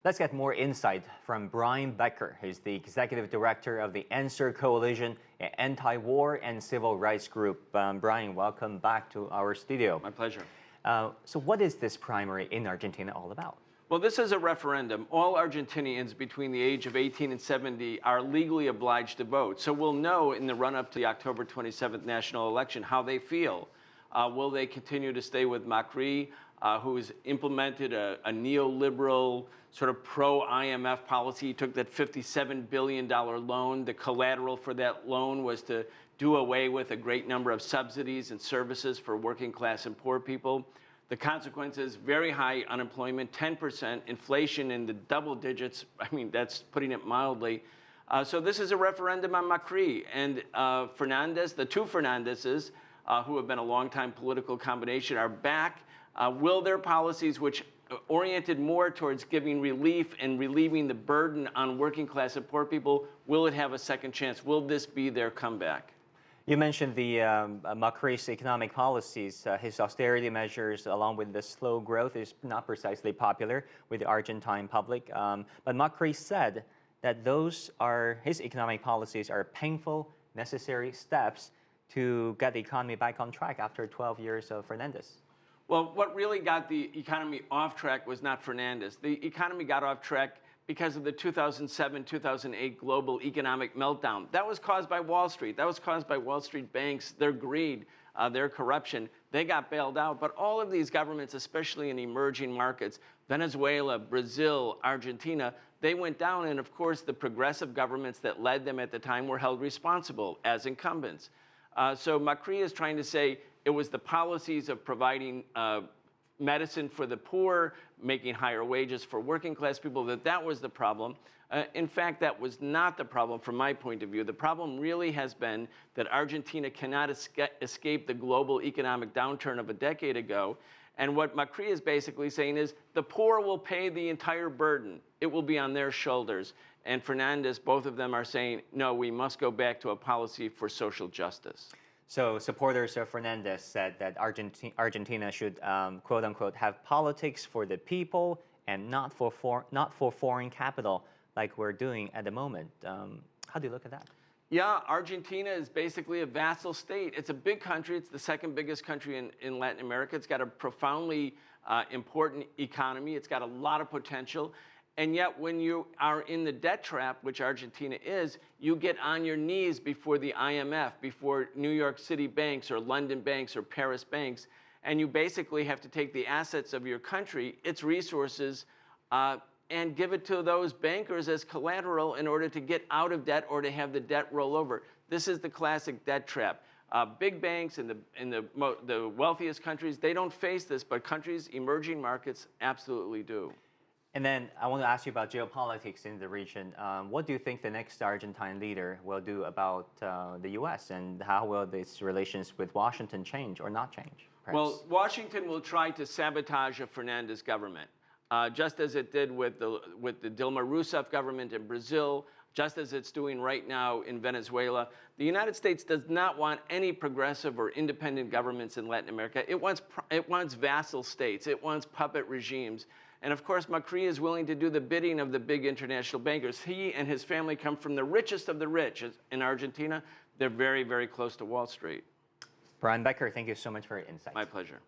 Let's get more insight from Becker. He's the executive director of the Answer Coalition, an anti-war and civil rights group. Brian, welcome back to our studio. My pleasure. So what is this primary in Argentina all about? Well, this is a referendum. All Argentinians between the age of 18 and 70 are legally obliged to vote. So we'll know in the run-up to the October 27th national election how they feel. Will they continue to stay with Macri, who has implemented a neoliberal sort of pro-IMF policy? He took that $57 billion loan. The collateral for that loan was to do away with a great number of subsidies and services for working class and poor people. The consequences, very high unemployment, 10%, inflation in the double digits. I mean, that's putting it mildly. So this is a referendum on Macri and Fernandez. The two Fernandezes, who have been a longtime political combination, are back. Will their policies, which oriented more towards giving relief and relieving the burden on working class and poor people, will it have a second chance? Will this be their comeback? You mentioned the Macri's economic policies. His austerity measures, along with the slow growth, is not precisely popular with the Argentine public. But Macri said that his economic policies are painful, necessary steps to get the economy back on track after 12 years of Fernandez. Well, what really got the economy off track was not Fernandez. The economy got off track because of the 2007-2008 global economic meltdown. That was caused by Wall Street. That was caused by Wall Street banks, their greed, their corruption. They got bailed out. But all of these governments, especially in emerging markets, Venezuela, Brazil, Argentina, they went down. And of course, the progressive governments that led them at the time were held responsible as incumbents. So Macri is trying to say it was the policies of providing medicine for the poor, making higher wages for working class people, that was the problem. In fact, that was not the problem from my point of view. The problem really has been that Argentina cannot escape the global economic downturn of a decade ago. And what Macri is basically saying is the poor will pay the entire burden. It will be on their shoulders. And Fernandez, both of them are saying, no, we must go back to a policy for social justice. So supporters of Fernandez said that Argentina should, quote unquote, have politics for the people and not for foreign capital like we're doing at the moment. How do you look at that? Yeah, Argentina is basically a vassal state. It's a big country. It's the second biggest country in Latin America. It's got a profoundly important economy. It's got a lot of potential. And yet when you are in the debt trap, which Argentina is, you get on your knees before the IMF, before New York City banks or London banks or Paris banks, and you basically have to take the assets of your country, its resources, and give it to those bankers as collateral in order to get out of debt or to have the debt roll over. This is the classic debt trap. Big banks in the wealthiest countries, they don't face this, but countries, emerging markets, absolutely do. And then I want to ask you about geopolitics in the region. What do you think the next Argentine leader will do about the U.S. and how will its relations with Washington change or not change? Perhaps? Well, Washington will try to sabotage a Fernandez government, just as it did with the Dilma Rousseff government in Brazil, just as it's doing right now in Venezuela. The United States does not want any progressive or independent governments in Latin America. It wants vassal states. It wants puppet regimes. And of course, Macri is willing to do the bidding of the big international bankers. He and his family come from the richest of the rich in Argentina. They're very, very close to Wall Street. Becker, thank you so much for your insights. My pleasure.